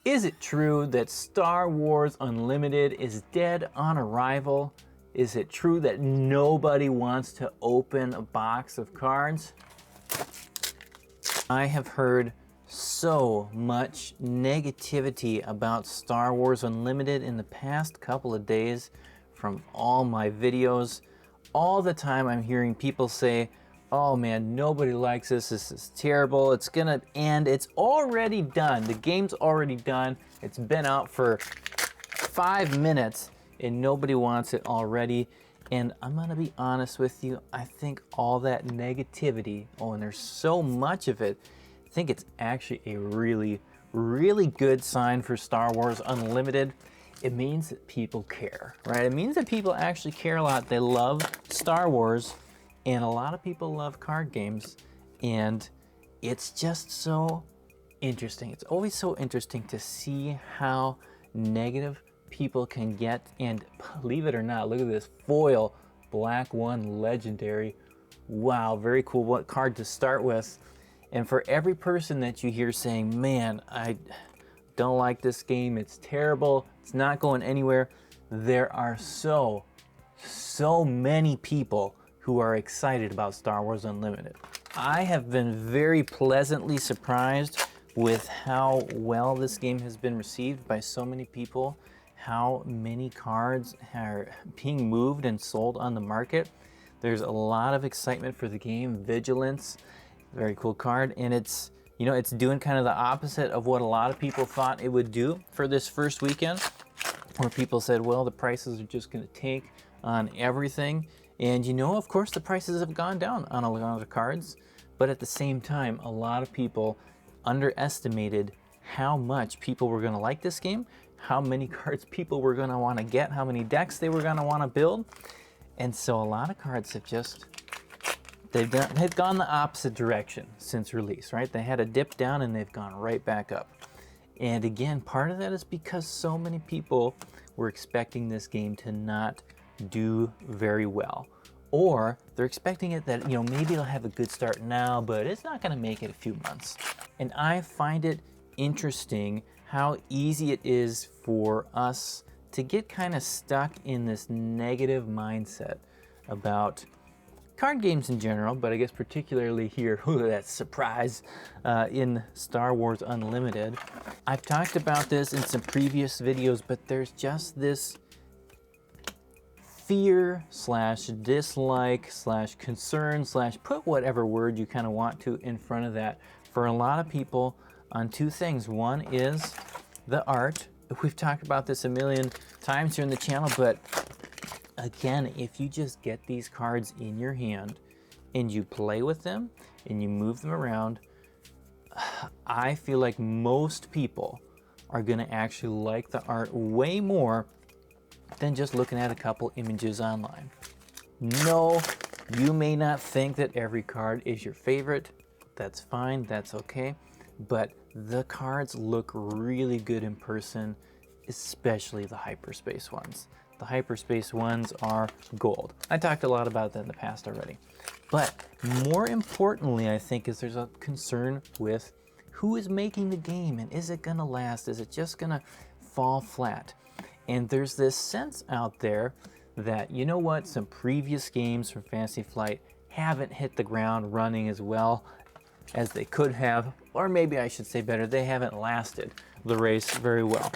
Is it true that Star Wars Unlimited is dead on arrival? Is it true that nobody wants to open a box of cards? I have heard so much negativity about Star Wars Unlimited in the past couple of days from all my videos. All the time I'm hearing people say, oh man, nobody likes this, this is terrible, it's gonna end, it's already done, the game's already done, it's been out for 5 minutes and nobody wants it already. And I'm gonna be honest with you, I think all that negativity, oh, and there's so much of it, I think it's actually a really, really good sign for Star Wars Unlimited. It means that people care, right? It means that people actually care a lot. They love Star Wars, and a lot of people love card games, and it's just so interesting. It's always so interesting to see how negative people can get, and believe it or not, look at this foil Black One Legendary. Wow, very cool. What card to start with. And for every person that you hear saying, man, I don't like this game, it's terrible, it's not going anywhere, there are so many people who are excited about Star Wars Unlimited. I have been very pleasantly surprised with how well this game has been received by so many people, how many cards are being moved and sold on the market. There's a lot of excitement for the game. Vigilance, very cool card, and it's, you know, it's doing kind of the opposite of what a lot of people thought it would do for this first weekend, where people said, well, the prices are just going to tank on everything. And you know, of course, the prices have gone down on a lot of cards, but at the same time, a lot of people underestimated how much people were going to like this game, how many cards people were going to want to get, how many decks they were going to want to build. And so a lot of cards have just, they've gone the opposite direction since release, right? They had a dip down and they've gone right back up. And again, part of that is because so many people were expecting this game to not do very well, or they're expecting it that, you know, maybe it'll have a good start now, but it's not going to make it a few months. And I find it interesting how easy it is for us to get kind of stuck in this negative mindset about card games in general, but I guess particularly here, that surprise in Star Wars Unlimited. I've talked about this in some previous videos, but there's just this fear slash dislike slash concern slash put whatever word you kind of want to in front of that for a lot of people on two things. One is the art. We've talked about this a million times here in the channel, but again, if you just get these cards in your hand and you play with them and you move them around, I feel like most people are going to actually like the art way more than just looking at a couple images online. No, you may not think that every card is your favorite. That's fine, that's okay. But the cards look really good in person, especially the hyperspace ones. The hyperspace ones are gold. I talked a lot about that in the past already. But more importantly, I think, is there's a concern with who is making the game, and is it gonna last? Is it just gonna fall flat? And there's this sense out there that, you know what, some previous games from Fantasy Flight haven't hit the ground running as well as they could have, or maybe I should say better, they haven't lasted the race very well.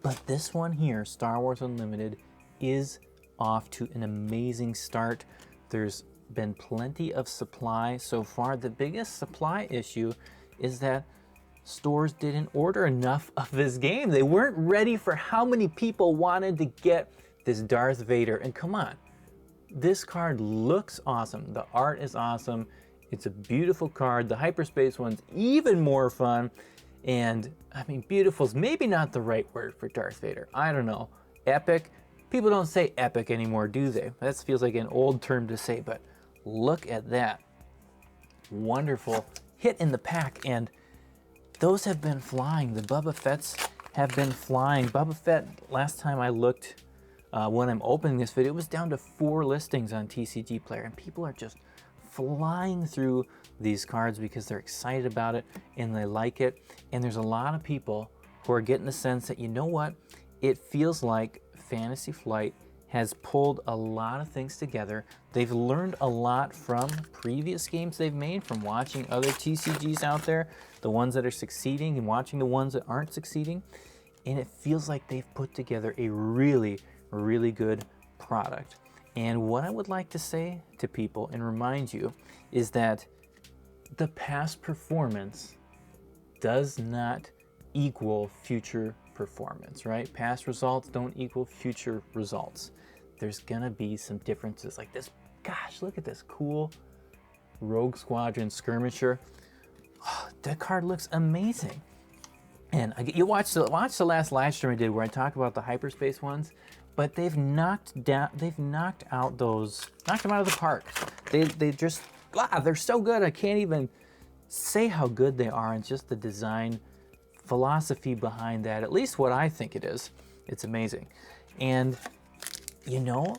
But this one here, Star Wars Unlimited, is off to an amazing start. There's been plenty of supply so far. The biggest supply issue is that stores didn't order enough of this game. They weren't ready for how many people wanted to get this Darth Vader. And come on, this card looks awesome. The art is awesome. It's a beautiful card. The hyperspace one's even more fun. And I mean, beautiful is maybe not the right word for Darth Vader. I don't know. Epic. People don't say epic anymore, do they? That feels like an old term to say, but look at that. Wonderful hit in the pack, and those have been flying. The Boba Fett's have been flying. Boba Fett, last time I looked, when I'm opening this video, it was down to 4 listings on TCG Player, and people are just flying through these cards because they're excited about it and they like it. And there's a lot of people who are getting the sense that, you know what, it feels like Fantasy Flight has pulled a lot of things together. They've learned a lot from previous games they've made, from watching other TCGs out there, the ones that are succeeding and watching the ones that aren't succeeding. And it feels like they've put together a really, really good product. And what I would like to say to people and remind you is that the past performance does not equal future performance, right? Past results don't equal future results. There's gonna be some differences like this. Gosh, look at this cool Rogue Squadron Skirmisher. Oh, that card looks amazing. And you watch the last live stream I did where I talked about the hyperspace ones, but they've knocked out those, knocked them out of the park. They just, they're so good. I can't even say how good they are, and just the design philosophy behind that, at least what I think it is. It's amazing. And you know,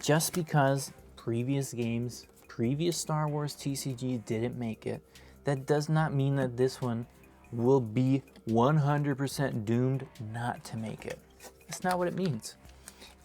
just because previous games, previous Star Wars TCG didn't make it, that does not mean that this one will be 100% doomed not to make it. That's not what it means.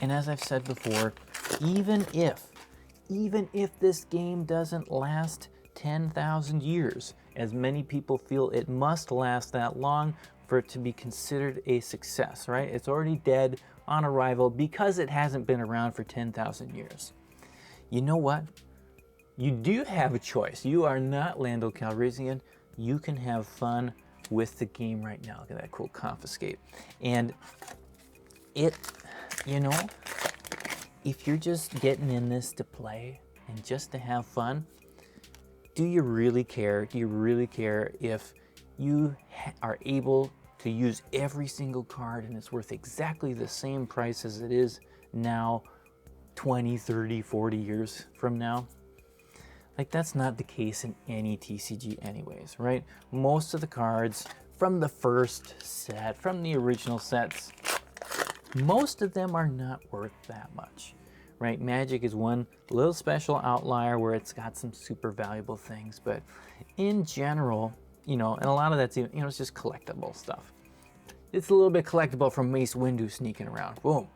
And as I've said before, even if this game doesn't last 10,000 years, as many people feel it must last that long for it to be considered a success, right? It's already dead on arrival because it hasn't been around for 10,000 years. You know what? You do have a choice. You are not Lando Calrissian. You can have fun with the game right now. Look at that cool confiscate. And it, you know, if you're just getting in this to play and just to have fun, do you really care? Do you really care if you are able to use every single card and it's worth exactly the same price as it is now 20, 30, 40 years from now? Like, that's not the case in any TCG anyways, right? Most of the cards from the first set, from the original sets, most of them are not worth that much, right? Magic is one little special outlier where it's got some super valuable things, but in general, you know, and a lot of that's, you know, it's just collectible stuff. It's a little bit collectible from Mace Windu sneaking around. Boom,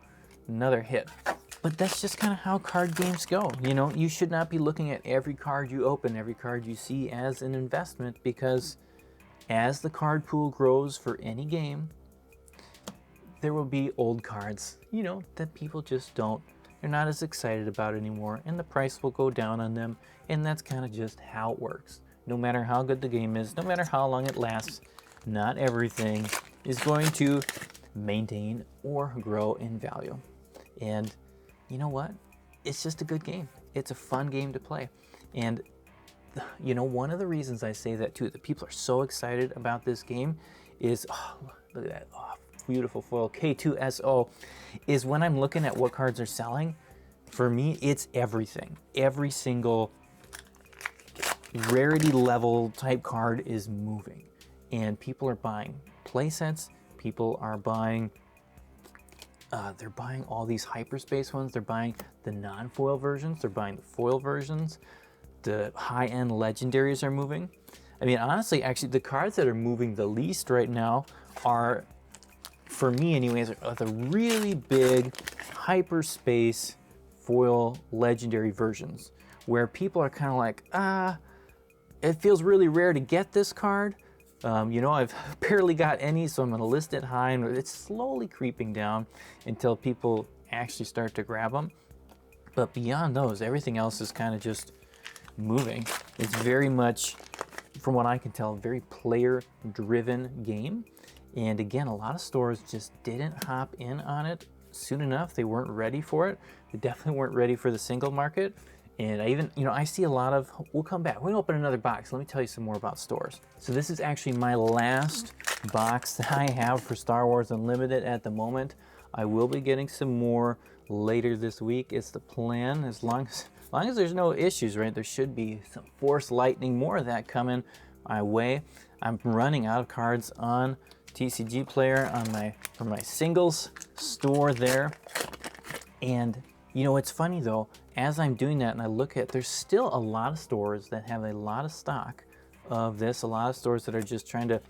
another hit. But that's just kind of how card games go. You know, you should not be looking at every card you open, every card you see as an investment, because as the card pool grows for any game, there will be old cards, you know, that people just they're not as excited about anymore, and the price will go down on them, and that's kind of just how it works. No matter how good the game is, no matter how long it lasts, not everything is going to maintain or grow in value. And you know what? It's just a good game. It's a fun game to play. And you know, one of the reasons I say that too, that people are so excited about this game is, oh, look at that, oh, beautiful foil, K2SO, is when I'm looking at what cards are selling, for me, it's everything. Every single rarity level type card is moving. And people are buying play sets, people are buying they're buying all these hyperspace ones, they're buying the non-foil versions, they're buying the foil versions, the high-end legendaries are moving. I mean, honestly, actually, the cards that are moving the least right now are, for me anyways, are the really big hyperspace foil legendary versions, where people are kind of like, it feels really rare to get this card. You know, I've barely got any, so I'm going to list it high, and it's slowly creeping down until people actually start to grab them. But beyond those, everything else is kind of just moving. It's very much, from what I can tell, a very player-driven game. And again, a lot of stores just didn't hop in on it soon enough. They weren't ready for it. They definitely weren't ready for the single market. And I even, you know, I see a lot of, we'll come back. We're gonna open another box. Let me tell you some more about stores. So this is actually my last box that I have for Star Wars Unlimited at the moment. I will be getting some more later this week. It's the plan, as long as there's no issues, right? There should be some Force Lightning, more of that coming my way. I'm running out of cards on TCG Player for my singles store there. And you know, it's funny though, as I'm doing that and I look at, there's still a lot of stores that have a lot of stock of this, a lot of stores that are just trying to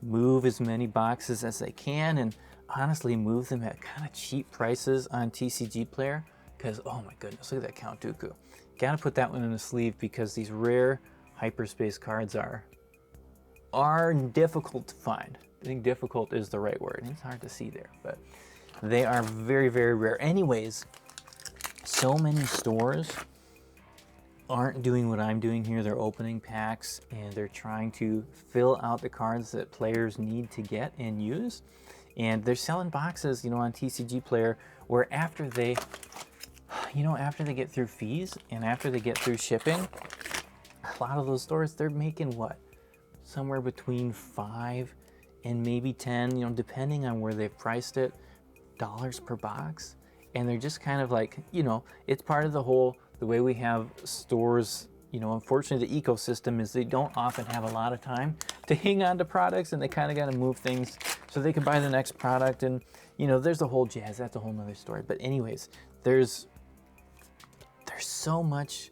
move as many boxes as they can, and honestly move them at kind of cheap prices on TCG Player, because oh my goodness, look at that Count Dooku. Gotta put that one in the sleeve because these rare hyperspace cards are difficult to find. I think difficult is the right word. It's hard to see there, but they are very, very rare. Anyways, so many stores aren't doing what I'm doing here. They're opening packs and they're trying to fill out the cards that players need to get and use. And they're selling boxes, on TCG Player, where after they get through fees and after they get through shipping, a lot of those stores, they're making what? Somewhere between 5 and maybe 10, depending on where they've priced it, dollars per box. And they're just kind of like, it's part of the way we have stores, unfortunately the ecosystem is they don't often have a lot of time to hang on to products, and they kind of got to move things so they can buy the next product. And, there's the whole jazz, that's a whole nother story. But anyways, there's so much,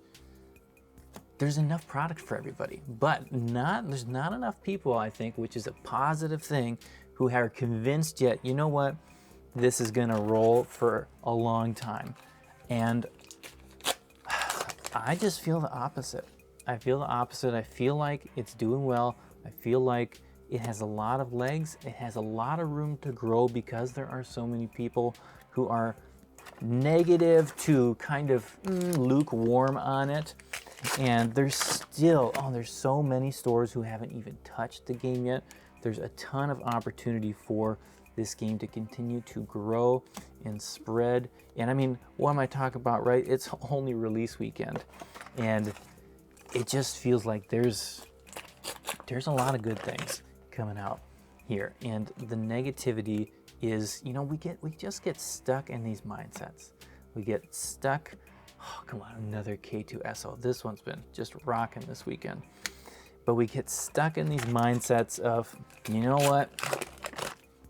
there's enough product for everybody, but there's not enough people, I think, which is a positive thing, who are convinced yet, you know what, this is gonna roll for a long time. And I just feel the opposite. I feel the opposite. I feel like it's doing well. I feel like it has a lot of legs. It has a lot of room to grow because there are so many people who are negative to kind of lukewarm on it. And there's still, there's so many stores who haven't even touched the game yet. There's a ton of opportunity for this game to continue to grow and spread. And I mean, what am I talking about, right? It's only release weekend. And it just feels like there's a lot of good things coming out here. And the negativity is, we just get stuck in these mindsets. We get stuck. Oh, come on, another K2SO. This one's been just rocking this weekend. But we get stuck in these mindsets of, you know what?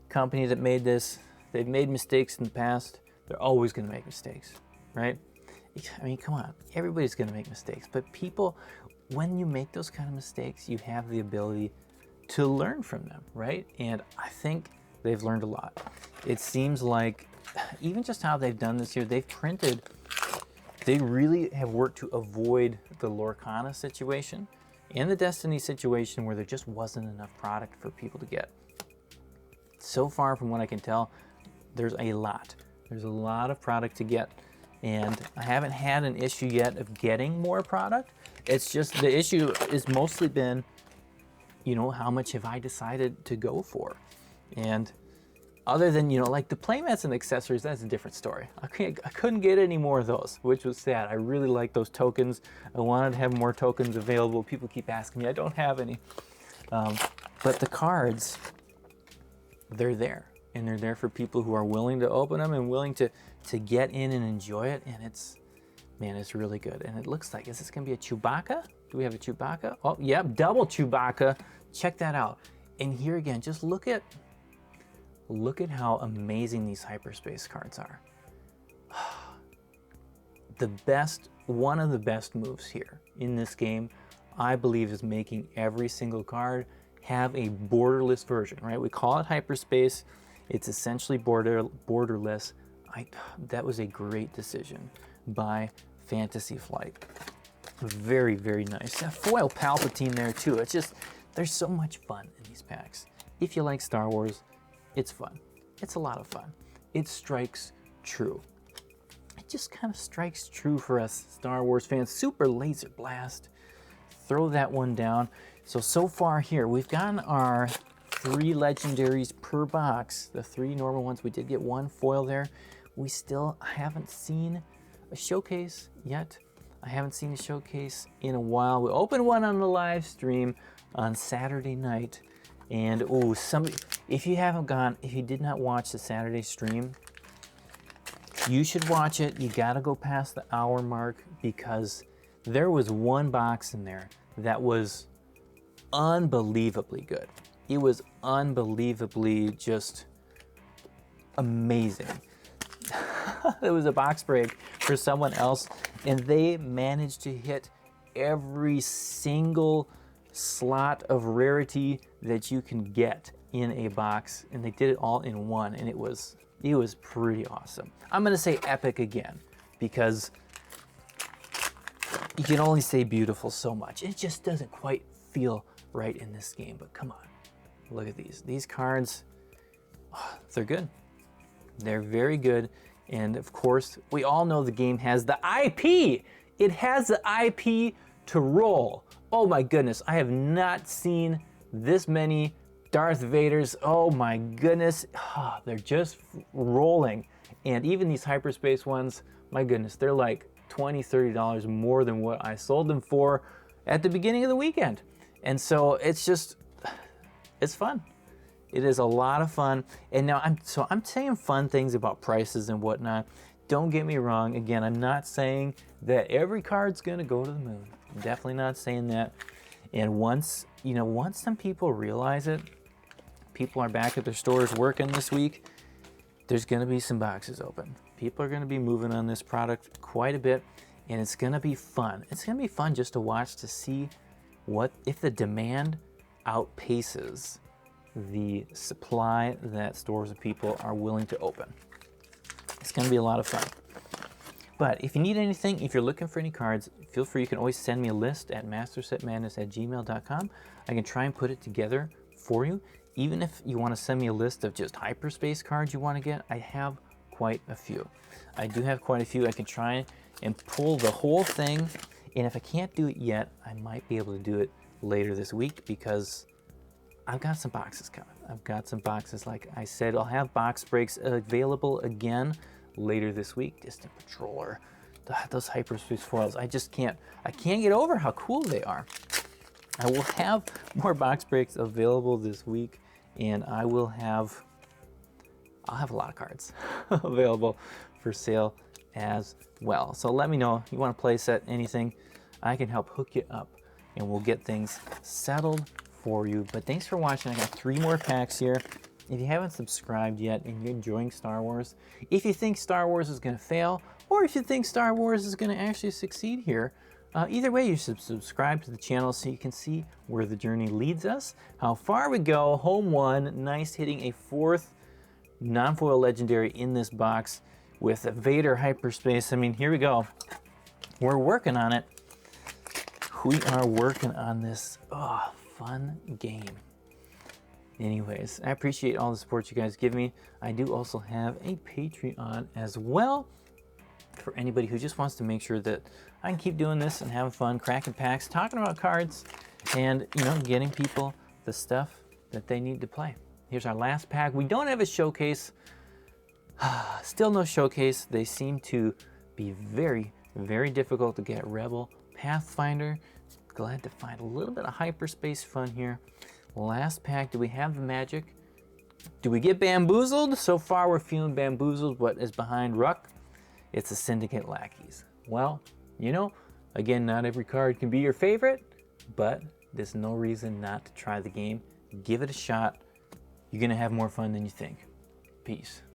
Company that made this, they've made mistakes in the past. They're always going to make mistakes, right? I mean, come on, everybody's going to make mistakes. But people, when you make those kind of mistakes, you have the ability to learn from them, right? And I think they've learned a lot. It seems like even just how they've done this year, they really have worked to avoid the Lorcana situation and the Destiny situation where there just wasn't enough product for people to get. So far, from what I can tell, there's a lot. There's a lot of product to get, and I haven't had an issue yet of getting more product. It's just the issue has mostly been, how much have I decided to go for? And other than, like the playmats and accessories, that's a different story. I couldn't get any more of those, which was sad. I really like those tokens. I wanted to have more tokens available. People keep asking me, I don't have any. But the cards, they're there, and they're there for people who are willing to open them and willing to get in and enjoy it. And it's really good. And it looks like, is this gonna be a Chewbacca? Do we have a Chewbacca? Oh, yep, double Chewbacca. Check that out. And here again, just look at how amazing these hyperspace cards are. One of the best moves here in this game, I believe, is making every single card have a borderless version, right? We call it hyperspace. It's essentially borderless. That was a great decision by Fantasy Flight. Very, very nice. A foil Palpatine there too. It's just, there's so much fun in these packs. If you like Star Wars, it's fun. It's a lot of fun. It strikes true. It just kind of strikes true for us Star Wars fans. Super Laser Blast. Throw that one down. So far here, we've gotten our 3 legendaries per box. The 3 normal ones. We did get 1 foil there. We still haven't seen a showcase yet. I haven't seen a showcase in a while. We opened one on the live stream on Saturday night. And if you did not watch the Saturday stream, you should watch it. You gotta go past the hour mark, because there was one box in there that was unbelievably good. It was unbelievably just amazing. It was a box break for someone else, and they managed to hit every single slot of rarity that you can get in a box, and they did it all in one, and it was pretty awesome. I'm gonna say epic again because you can only say beautiful so much. It just doesn't quite feel right in this game, but come on, look at these cards. Oh, they're good. They're very good. And of course, we all know the game has the IP. It has the IP to roll. Oh my goodness, I have not seen this many Darth Vaders. Oh my goodness, they're just rolling. And even these hyperspace ones, my goodness, they're like $20, $30 more than what I sold them for at the beginning of the weekend. And so it's fun. It is a lot of fun. And now I'm saying fun things about prices and whatnot. Don't get me wrong. Again, I'm not saying that every card's gonna go to the moon. I'm definitely not saying that. And once some people realize it, people are back at their stores working this week, there's gonna be some boxes open. People are gonna be moving on this product quite a bit, and it's gonna be fun. It's gonna be fun just to watch to see what if the demand outpaces the supply that stores and people are willing to open. It's going to be a lot of fun. But if you need anything, if you're looking for any cards, feel free. You can always send me a list at mastersetmadness@gmail.com. I can try and put it together for you. Even if you want to send me a list of just hyperspace cards you want to get, I have quite a few. I do have quite a few. I can try and pull the whole thing. And if I can't do it yet, I might be able to do it later this week because I've got some boxes coming. I've got some boxes, like I said. I'll have box breaks available again later this week. Distant Patroller, those hyperspace foils. I can't get over how cool they are. I will have more box breaks available this week, and I'll have a lot of cards available for sale as well. So let me know if you want to play set anything. I can help hook you up, and we'll get things settled for you. But thanks for watching. I got 3 more packs here. If you haven't subscribed yet and you're enjoying Star Wars, if you think Star Wars is going to fail, or if you think Star Wars is going to actually succeed here, either way, you should subscribe to the channel so you can see where the journey leads us, how far we go. Home 1, nice, hitting a 4th non-foil legendary in this box with a Vader hyperspace. I mean, here we go. We're working on it. We are working on this fun game. Anyways, I appreciate all the support you guys give me. I do also have a Patreon as well for anybody who just wants to make sure that I can keep doing this and having fun, cracking packs, talking about cards, and getting people the stuff that they need to play. Here's our last pack. We don't have a showcase. Still no showcase. They seem to be very, very difficult to get. Rebel, Pathfinder. Glad to find a little bit of hyperspace fun here. Last pack. Do we have the magic? Do we get bamboozled? So far we're feeling bamboozled. What is behind Ruck? It's the Syndicate Lackeys. Well, again, not every card can be your favorite, but there's no reason not to try the game. Give it a shot. You're gonna have more fun than you think. Peace.